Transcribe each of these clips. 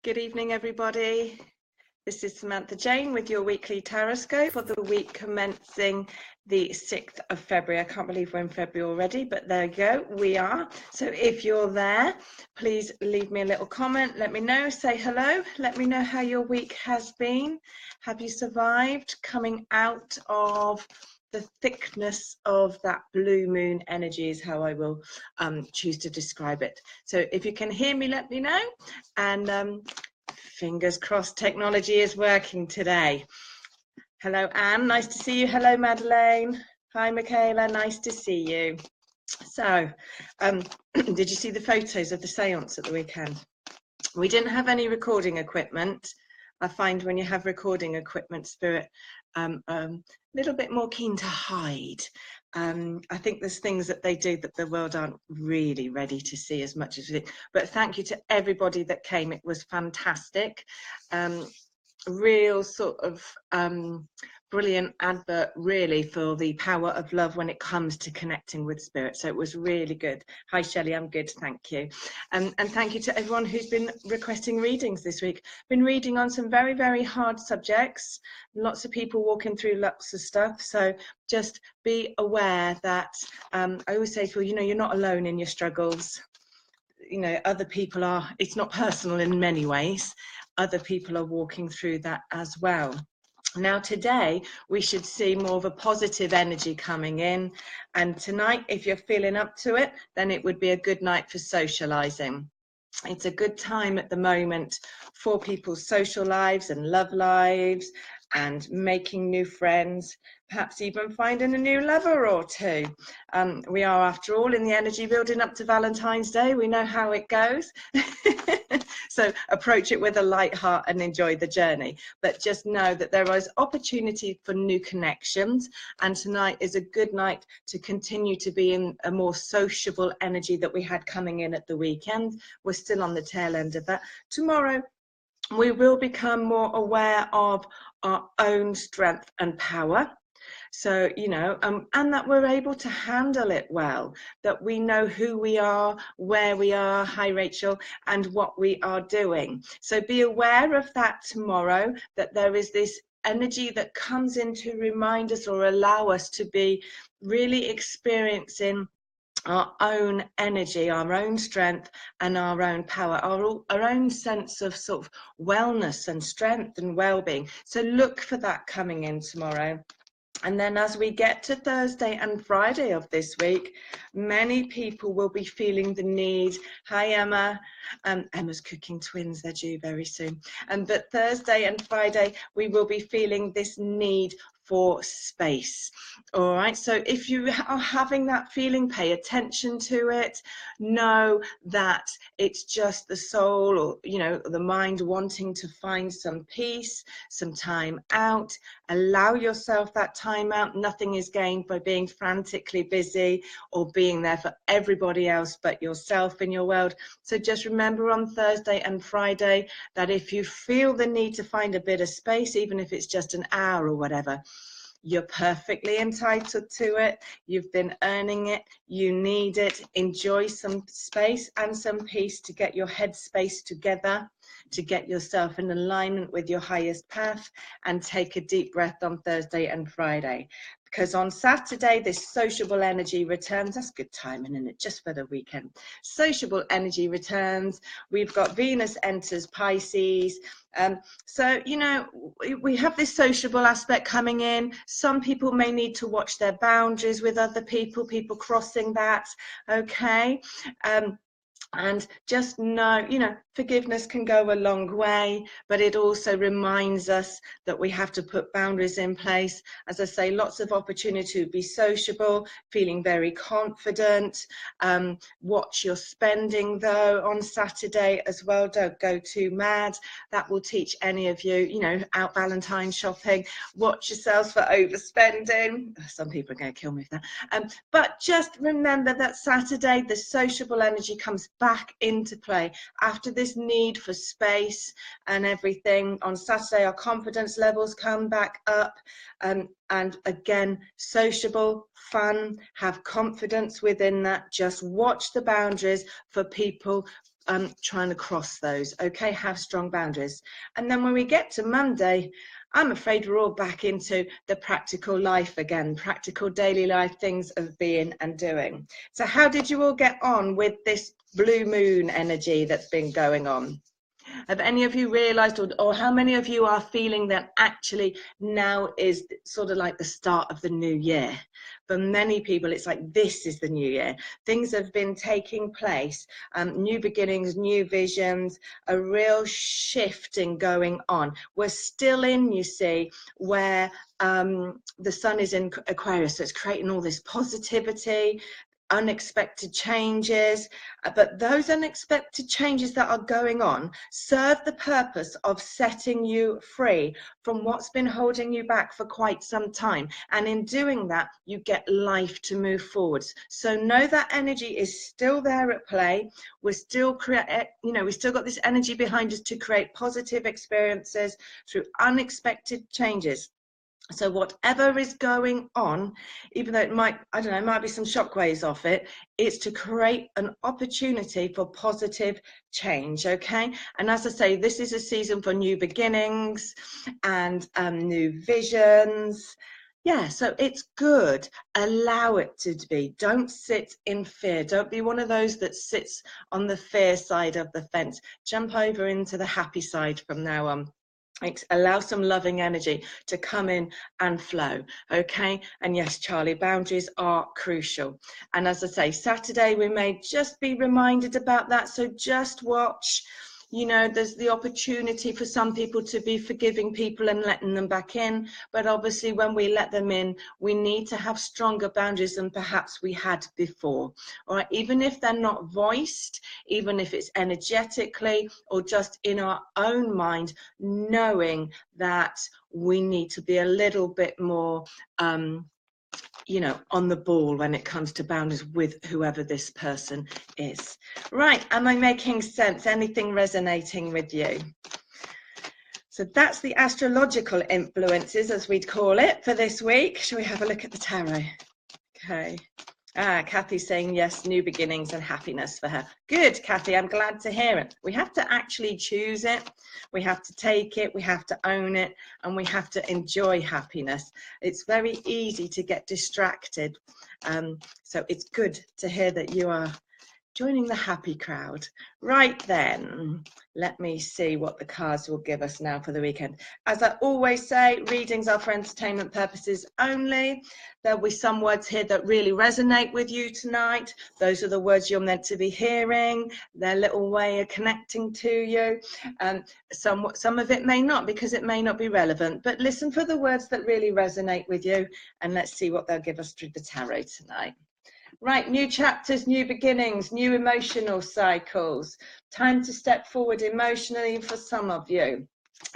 Good evening, everybody. This is Samantha Jayne with your weekly tarotscope for the week commencing the 6th of February. I can't believe we're in February already, but there you go, we are. So if you're there, please leave me a little comment. Let me know, say hello. Let me know how your week has been. Have you survived coming out of the thickness of that blue moon energy is how I will choose to describe it. So if you can hear me, let me know. And fingers crossed technology is working today. Hello, Anne. Nice to see you. Hello, Madeleine. Hi, Michaela. Nice to see you. So, did you see the photos of the seance at the weekend? We didn't have any recording equipment. I find when you have recording equipment, spirit a little bit more keen to hide. I think there's things that they do that the world aren't really ready to see as much as we do. But thank you to everybody that came. It was fantastic. Real sort of brilliant advert really for the power of love when it comes to connecting with spirit. So it was really good. Hi Shelley, I'm good, thank you. And thank you to everyone who's been requesting readings this week. Been reading on some very, very hard subjects. Lots of people walking through lots of stuff. So just be aware that I always say to people, you know, you're not alone in your struggles. You know, other people are, it's not personal in many ways. Other people are walking through that as well. Now today we should see more of a positive energy coming in, and tonight if you're feeling up to it, then it would be a good night for socializing. It's a good time at the moment for people's social lives and love lives and making new friends, perhaps even finding a new lover or two. We are, after all, in the energy building up to Valentine's Day. We know how it goes. So approach it with a light heart and enjoy the journey. But just know that there is opportunity for new connections. And tonight is a good night to continue to be in a more sociable energy that we had coming in at the weekend. We're still on the tail end of that. Tomorrow, we will become more aware of our own strength and power. So, you know, and that we're able to handle it well, that we know who we are, where we are, hi Rachel, and what we are doing. So be aware of that tomorrow, that there is this energy that comes in to remind us or allow us to be really experiencing our own energy, our own strength and our own power, our own sense of sort of wellness and strength and well-being. So look for that coming in tomorrow. And then as we get to Thursday and Friday of this week, many people will be feeling the need. Hi, Emma. Emma's cooking twins. They're due very soon. But Thursday and Friday, we will be feeling this need for space. All right, so if you are having that feeling, pay attention to it. Know that it's just the soul, or you know, the mind wanting to find some peace, some time out. Allow yourself that time out. Nothing is gained by being frantically busy or being there for everybody else but yourself in your world. So just remember on Thursday and Friday that if you feel the need to find a bit of space, even if it's just an hour or whatever, you're perfectly entitled to it. You've been earning it. You need it. Enjoy some space and some peace to get your headspace together, to get yourself in alignment with your highest path, and take a deep breath on Thursday and Friday. Because on Saturday, this sociable energy returns. That's good timing, isn't it? Just for the weekend. Sociable energy returns. We've got Venus enters Pisces. So, you know, we have this sociable aspect coming in. Some people may need to watch their boundaries with other people crossing that, okay? And just know, you know, forgiveness can go a long way, but it also reminds us that we have to put boundaries in place. As I say, lots of opportunity to be sociable, feeling very confident. Watch your spending though on Saturday as well. Don't go too mad. That will teach any of you, you know, out Valentine shopping. Watch yourselves for overspending. Some people are going to kill me for that. But just remember that Saturday, the sociable energy comes back into play after this need for space and everything. On Saturday, our confidence levels come back up, and again, sociable, fun, have confidence within that. Just watch the boundaries for people trying to cross those. Okay, have strong boundaries. And then when we get to Monday, I'm afraid we're all back into the practical life again, practical daily life things of being and doing. So how did you all get on with this blue moon energy that's been going on? Have any of you realized, or how many of you are feeling that actually now is sort of like the start of the new year? For many people, it's like this is the new year. Things have been taking place, new beginnings, new visions, a real shifting going on. We're still in, you see, where the sun is in Aquarius, so it's creating all this positivity, unexpected changes, but those unexpected changes that are going on serve the purpose of setting you free from what's been holding you back for quite some time, and in doing that you get life to move forwards. So know that energy is still there at play. We're still we still got this energy behind us to create positive experiences through unexpected changes. So whatever is going on, even though it might, I don't know, it might be some shockwaves off it, it's to create an opportunity for positive change, okay? And as I say, this is a season for new beginnings and new visions. Yeah, so it's good. Allow it to be. Don't sit in fear. Don't be one of those that sits on the fear side of the fence. Jump over into the happy side from now on. Allow some loving energy to come in and flow, okay? And yes, Charlie, boundaries are crucial. And as I say, Saturday we may just be reminded about that, so just watch. You know, there's the opportunity for some people to be forgiving people and letting them back in, but obviously when we let them in, we need to have stronger boundaries than perhaps we had before. All right, even if they're not voiced, even if it's energetically or just in our own mind, knowing that we need to be a little bit more you know, on the ball when it comes to boundaries with whoever this person is. Right, am I making sense? Anything resonating with you? So that's the astrological influences, as we'd call it, for this week. Shall we have a look at the tarot? Okay. Kathy's saying yes, new beginnings and happiness for her. Good, Kathy, I'm glad to hear it. We have to actually choose it. We have to take it. We have to own it. And we have to enjoy happiness. It's very easy to get distracted. So it's good to hear that you are joining the happy crowd. Right then, let me see what the cards will give us now for the weekend. As I always say, readings are for entertainment purposes only. There'll be some words here that really resonate with you tonight. Those are the words you're meant to be hearing, their little way of connecting to you. Some of it may not, because it may not be relevant, but listen for the words that really resonate with you, and let's see what they'll give us through the tarot tonight. Right, new chapters, new beginnings, new emotional cycles. Time to step forward emotionally for some of you.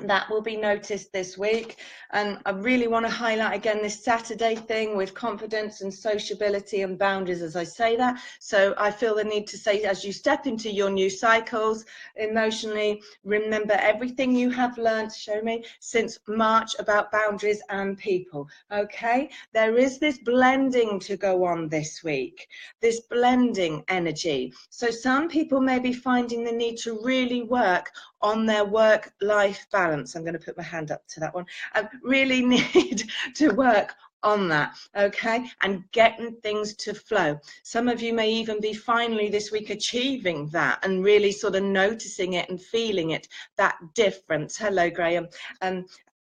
That will be noticed this week. And I really want to highlight again this Saturday thing with confidence and sociability and boundaries as I say that. So I feel the need to say, as you step into your new cycles emotionally, remember everything you have learned, show me, since March about boundaries and people. Okay, there is this blending to go on this week, this blending energy. So some people may be finding the need to really work on their work-life balance. I'm going to put my hand up to that one. I really need to work on that, okay, and getting things to flow. Some of you may even be finally this week achieving that and really sort of noticing it and feeling it, that difference. Hello, Graham.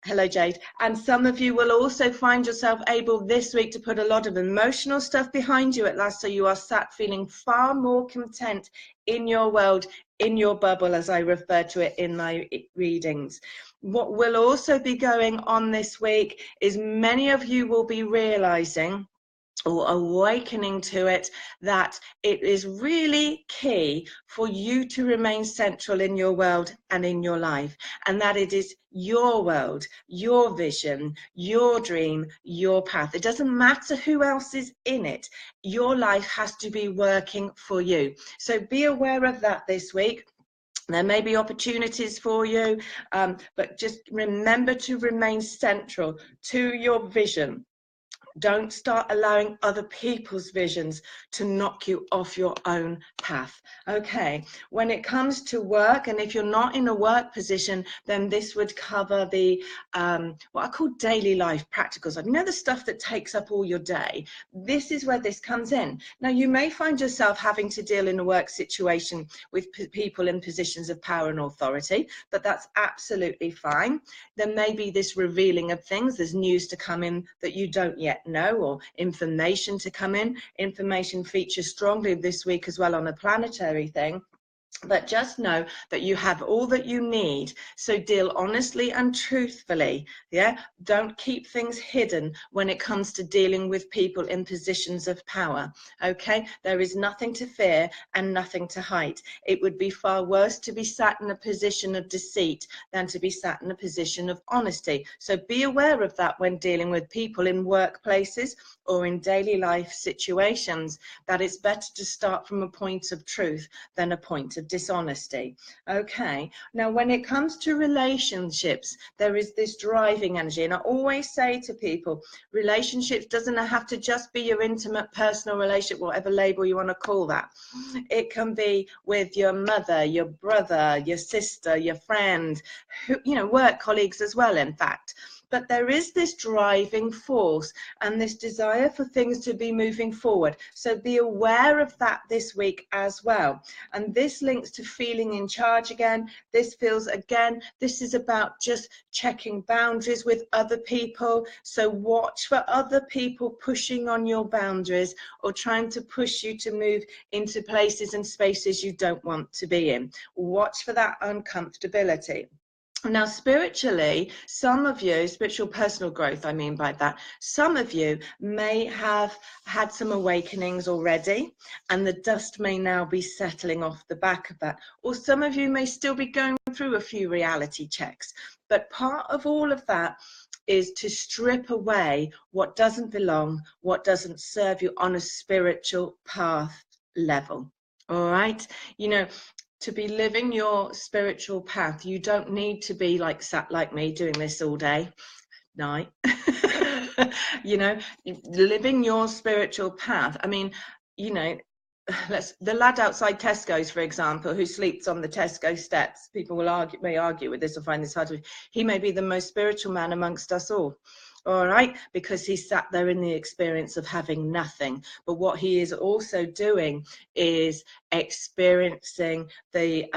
Hello, Jade. And some of you will also find yourself able this week to put a lot of emotional stuff behind you at last, so you are sat feeling far more content in your world, in your bubble, as I refer to it in my readings. What will also be going on this week is many of you will be realizing or awakening to it, that it is really key for you to remain central in your world and in your life, and that it is your world, your vision, your dream, your path. It doesn't matter who else is in it. Your life has to be working for you. So be aware of that this week. There may be opportunities for you, but just remember to remain central to your vision, Don't start allowing other people's visions to knock you off your own path. Okay, when it comes to work, and if you're not in a work position, then this would cover the what I call daily life practicals. You know, the stuff that takes up all your day. This is where this comes in. Now, you may find yourself having to deal in a work situation with people in positions of power and authority, but that's absolutely fine. There may be this revealing of things. There's news to come in that you don't yet know, or information to come in. Information features strongly this week as well on a planetary thing. But just know that you have all that you need. So deal honestly and truthfully. Yeah. Don't keep things hidden when it comes to dealing with people in positions of power. Okay. There is nothing to fear and nothing to hide. It would be far worse to be sat in a position of deceit than to be sat in a position of honesty. So be aware of that when dealing with people in workplaces or in daily life situations, that it's better to start from a point of truth than a point of dishonesty. Okay, now when it comes to relationships, there is this driving energy, and I always say to people, relationships doesn't have to just be your intimate personal relationship, whatever label you want to call that. It can be with your mother, your brother, your sister, your friend, you know, work colleagues as well, in fact. But there is this driving force and this desire for things to be moving forward. So be aware of that this week as well. And this links to feeling in charge again. This feels, again, this is about just checking boundaries with other people. So watch for other people pushing on your boundaries or trying to push you to move into places and spaces you don't want to be in. Watch for that uncomfortability. Now, spiritually, some of you, spiritual personal growth, I mean by that, some of you may have had some awakenings already, and the dust may now be settling off the back of that. Or some of you may still be going through a few reality checks. But part of all of that is to strip away what doesn't belong, what doesn't serve you on a spiritual path level. All right? You know, to be living your spiritual path, you don't need to be like sat like me doing this all day, night. You know, living your spiritual path. I mean, you know, the lad outside Tesco's, for example, who sleeps on the Tesco steps, people may argue with this or find this hard to, he may be the most spiritual man amongst us all. All right, because he sat there in the experience of having nothing. But what he is also doing is experiencing the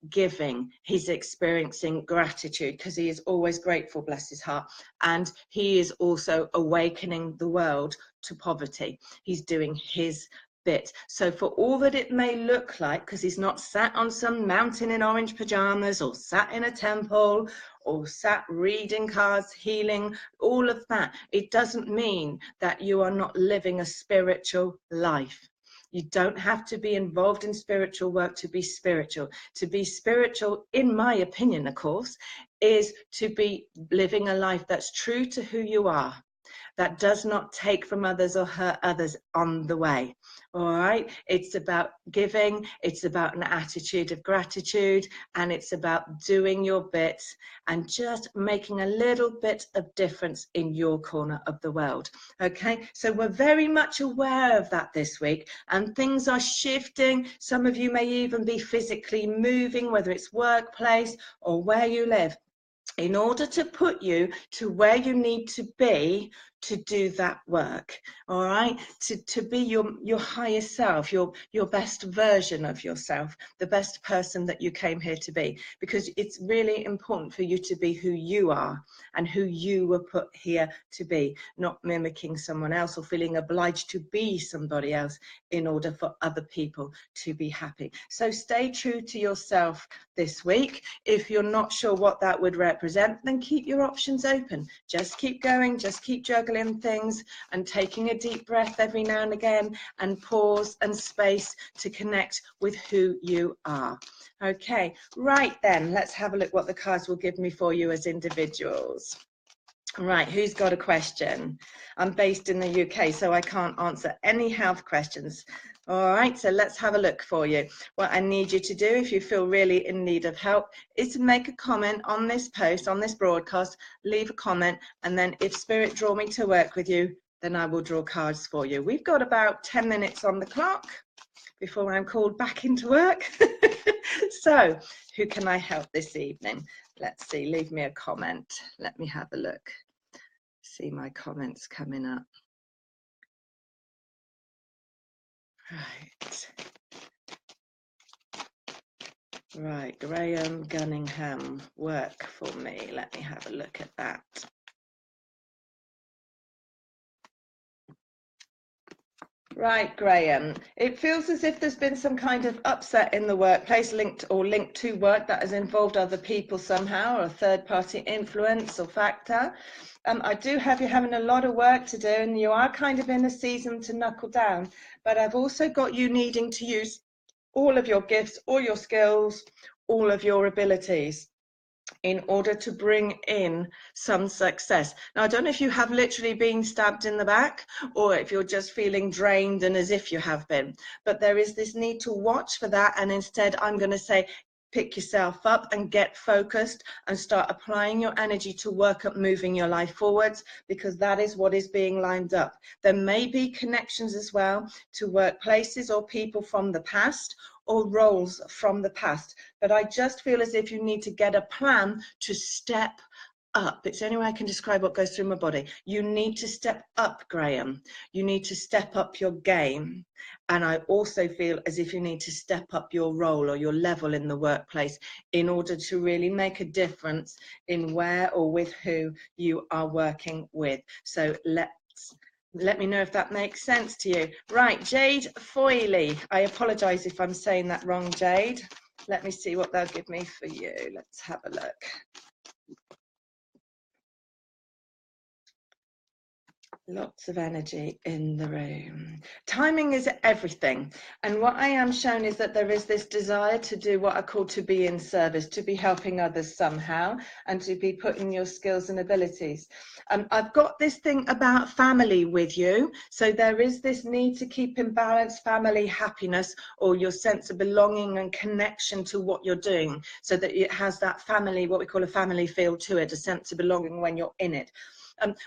giving. He's experiencing gratitude because he is always grateful, bless his heart. And he is also awakening the world to poverty. He's doing his bit. So for all that it may look like, because he's not sat on some mountain in orange pajamas or sat in a temple or sat reading cards, healing, all of that, it doesn't mean that you are not living a spiritual life. You don't have to be involved in spiritual work to be spiritual. To be spiritual, in my opinion, of course, is to be living a life that's true to who you are, that does not take from others or hurt others on the way. All right, it's about giving, it's about an attitude of gratitude, and it's about doing your bit and just making a little bit of difference in your corner of the world. Okay, so we're very much aware of that this week, and things are shifting. Some of you may even be physically moving, whether it's workplace or where you live, in order to put you to where you need to be to do that work. All right, to be your higher self, your best version of yourself, the best person that you came here to be, because it's really important for you to be who you are and who you were put here to be, not mimicking someone else or feeling obliged to be somebody else in order for other people to be happy. So stay true to yourself this week. If you're not sure what that would represent, then keep your options open. Just keep going, just keep juggling things and taking a deep breath every now and again, and pause and space to connect with who you are. Okay, right then, let's have a look what the cards will give me for you as individuals. Right, who's got a question? I'm based in the UK, so I can't answer any health questions. All right, so let's have a look for you. What I need you to do, if you feel really in need of help, is to make a comment on this post, on this broadcast, leave a comment, and then if Spirit draw me to work with you, then I will draw cards for you. We've got about 10 minutes on the clock before I'm called back into work. So who can I help this evening? Let's see, leave me a comment. Let me have a look. See my comments coming up. Right, Graham Gunningham, work for me. Let me have a look at that. Right, Graham, it feels as if there's been some kind of upset in the workplace linked to work that has involved other people somehow, or a third-party influence or factor. I do have you having a lot of work to do, and you are kind of in a season to knuckle down, but I've also got you needing to use all of your gifts, all your skills, all of your abilities in order to bring in some success. Now, I don't know if you have literally been stabbed in the back or if you're just feeling drained and as if you have been, but there is this need to watch for that. And instead, I'm going to say, pick yourself up and get focused and start applying your energy to work at moving your life forwards, because that is what is being lined up. There may be connections as well to workplaces or people from the past or roles from the past, but I just feel as if you need to get a plan to step up. It's the only way I can describe what goes through my body. You need to step up, Graham. You need to step up your game. And I also feel as if you need to step up your role or your level in the workplace in order to really make a difference in where or with who you are working with. So let me know if that makes sense to you. Right, Jade Foyley. I apologise if I'm saying that wrong, Jade. Let me see what they'll give me for you. Let's have a look. Lots of energy in the room. Timing is everything. And what I am shown is that there is this desire to do what I call to be in service, to be helping others somehow, and to be putting your skills and abilities. I've got this thing about family with you. So there is this need to keep in balance family happiness or your sense of belonging and connection to what you're doing, so that it has that family, what we call a family feel to it, a sense of belonging when you're in it.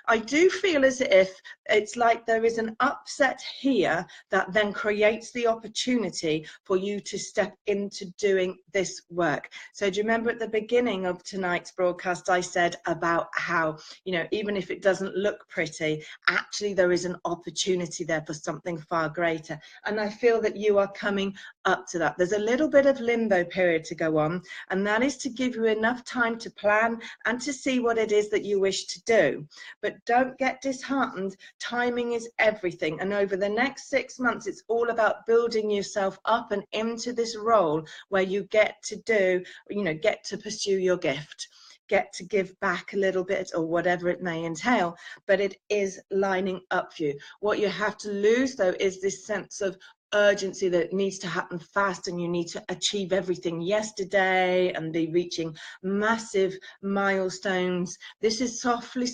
I do feel as if it's like there is an upset here that then creates the opportunity for you to step into doing this work. So do you remember at the beginning of tonight's broadcast, I said about how, you know, even if it doesn't look pretty, actually there is an opportunity there for something far greater. And I feel that you are coming up to that. There's a little bit of limbo period to go on, and that is to give you enough time to plan and to see what it is that you wish to do. But don't get disheartened. Timing is everything. And over the next 6 months, it's all about building yourself up and into this role where you get to do, you know, get to pursue your gift, get to give back a little bit or whatever it may entail. But it is lining up for you. What you have to lose, though, is this sense of urgency that it needs to happen fast and you need to achieve everything yesterday and be reaching massive milestones. This is softly,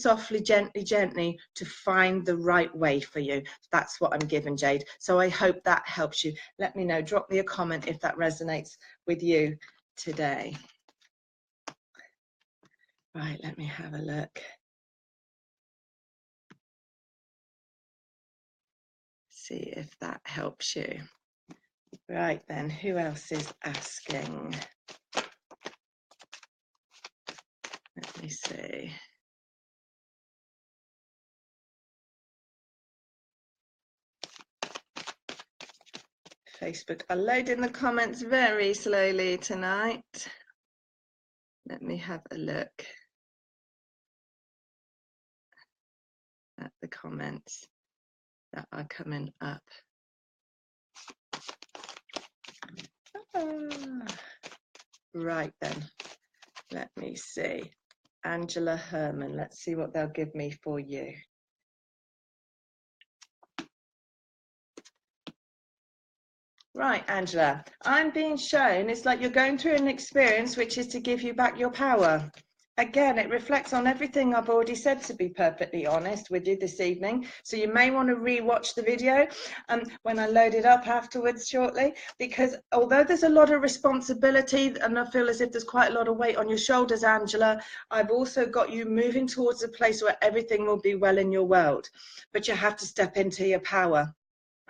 gently to find the right way for you. That's what I'm given, Jade. So I hope that helps you. Let me know, drop me a comment if that resonates with you today. Right, let me have a look. See if that helps you. Right then, who else is asking? Let me see. Facebook are loading the comments very slowly tonight. Let me have a look at the comments that are coming up. Right then, let me see. Angela Herman, let's see what they'll give me for you. Right, Angela, I'm being shown it's like you're going through an experience which is to give you back your power. Again, it reflects on everything I've already said, to be perfectly honest with you this evening. So you may want to re-watch the video when I load it up afterwards shortly, because although there's a lot of responsibility and I feel as if there's quite a lot of weight on your shoulders, Angela, I've also got you moving towards a place where everything will be well in your world. But you have to step into your power.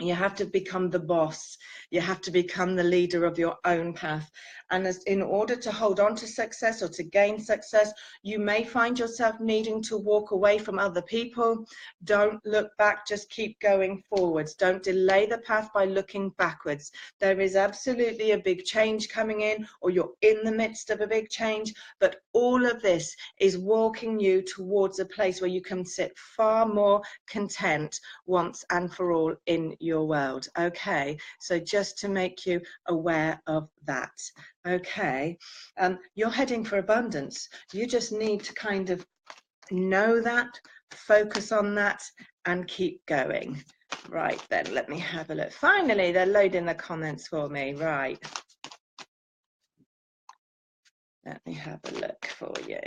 You have to become the boss. You have to become the leader of your own path. And in order to hold on to success or to gain success, you may find yourself needing to walk away from other people. Don't look back, just keep going forwards. Don't delay the path by looking backwards. There is absolutely a big change coming in, or you're in the midst of a big change, but all of this is walking you towards a place where you can sit far more content once and for all in your world. Okay, so just to make you aware of that. Okay, you're heading for abundance. You just need to kind of know that, focus on that, and keep going. Right then, let me have a look. Finally, they're loading the comments for me. Right, let me have a look for you.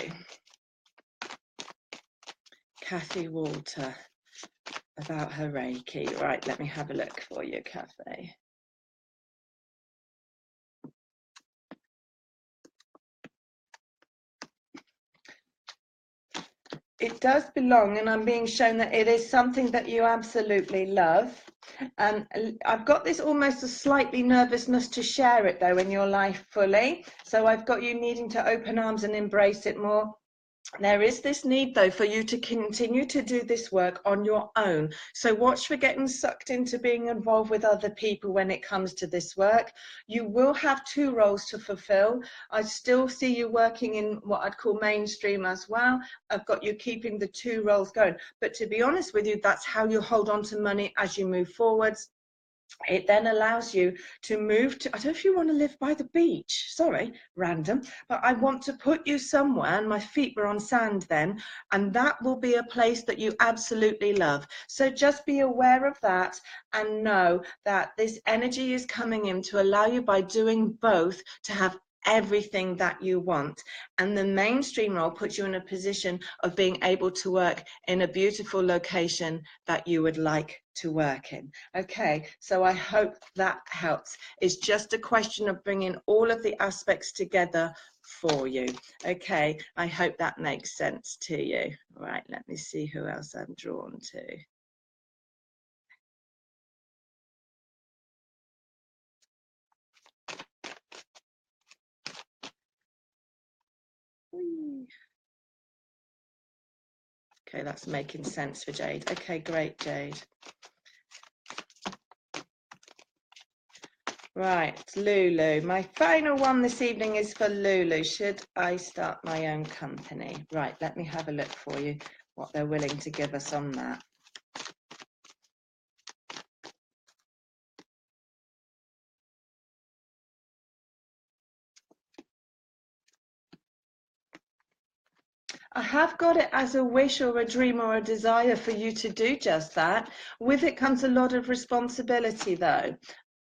Kathy Walter about her Reiki. Right, let me have a look for you, Kathy. It does belong, and I'm being shown that it is something that you absolutely love. And I've got this almost a slightly nervousness to share it though in your life fully. So I've got you needing to open arms and embrace it more. There is this need though for you to continue to do this work on your own. So watch for getting sucked into being involved with other people when it comes to this work. You will have two roles to fulfill. I still see you working in what I'd call mainstream as well. I've got you keeping the two roles going. But to be honest with you, that's how you hold on to money as you move forwards. It then allows you to move to, I don't know if you want to live by the beach, sorry, random, but I want to put you somewhere, and my feet were on sand then, and that will be a place that you absolutely love. So just be aware of that and know that this energy is coming in to allow you, by doing both, to have everything that you want. And the mainstream role puts you in a position of being able to work in a beautiful location that you would like to work in. Okay, so I hope that helps. It's just a question of bringing all of the aspects together for you. Okay, I hope that makes sense to you. Right, let me see who else I'm drawn to. Okay, that's making sense for Jade. Okay, great, Jade. Right, Lulu. My final one this evening is for Lulu. Should I start my own company? Right, let me have a look for you, what they're willing to give us on that. I have got it as a wish or a dream or a desire for you to do just that. With it comes a lot of responsibility though.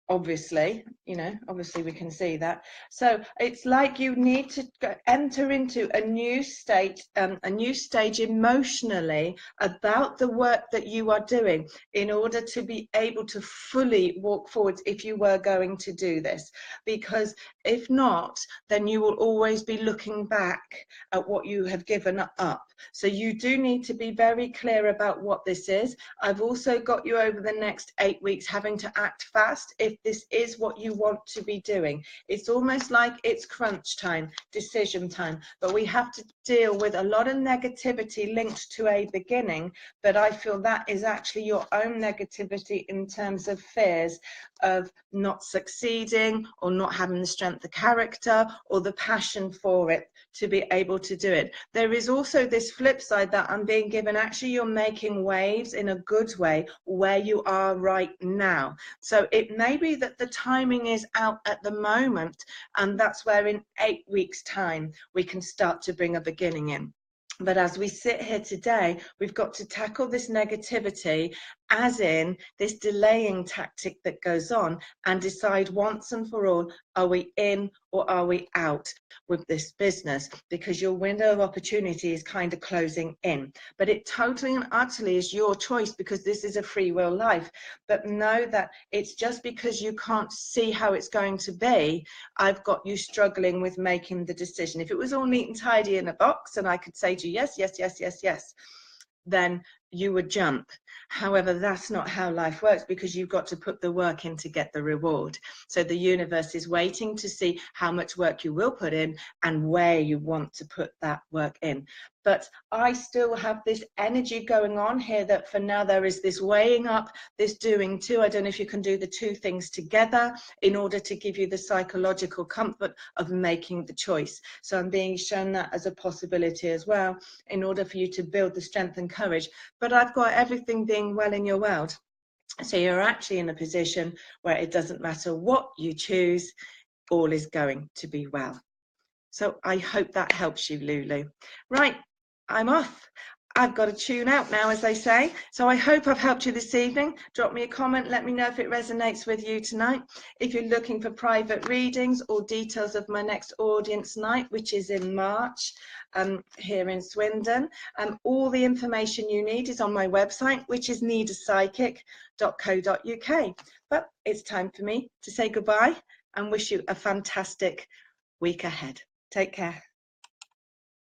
Obviously, you know, obviously we can see that. So it's like you need to enter into a new state, a new stage emotionally about the work that you are doing in order to be able to fully walk forwards if you were going to do this. Because if not, then you will always be looking back at what you have given up. So you do need to be very clear about what this is. I've also got you over the next 8 weeks having to act fast if this is what you want to be doing. It's almost like it's crunch time, decision time, but we have to deal with a lot of negativity linked to a beginning, but I feel that is actually your own negativity in terms of fears of not succeeding or not having the strength of character or the passion for it to be able to do it. There is also this flip side that I'm being given, actually you're making waves in a good way where you are right now. So it may be that the timing is out at the moment, and that's where in 8 weeks time we can start to bring a beginning in. But as we sit here today, we've got to tackle this negativity as in this delaying tactic that goes on, and decide once and for all, are we in or are we out with this business? Because your window of opportunity is kind of closing in. But it totally and utterly is your choice, because this is a free will life. But know that it's just because you can't see how it's going to be, I've got you struggling with making the decision. If it was all neat and tidy in a box and I could say to you, yes, yes, yes, yes, yes, then you would jump. However, that's not how life works, because you've got to put the work in to get the reward. So the universe is waiting to see how much work you will put in and where you want to put that work in. But I still have this energy going on here that for now there is this weighing up, this doing too. I don't know if you can do the two things together in order to give you the psychological comfort of making the choice. So I'm being shown that as a possibility as well, in order for you to build the strength and courage. But I've got everything being well in your world. So you're actually in a position where it doesn't matter what you choose, all is going to be well. So I hope that helps you, Lulu. Right, I'm off. I've got to tune out now, as they say. So I hope I've helped you this evening. Drop me a comment. Let me know if it resonates with you tonight. If you're looking for private readings or details of my next audience night, which is in March, here in Swindon, all the information you need is on my website, which is needapsychic.co.uk. But it's time for me to say goodbye and wish you a fantastic week ahead. Take care.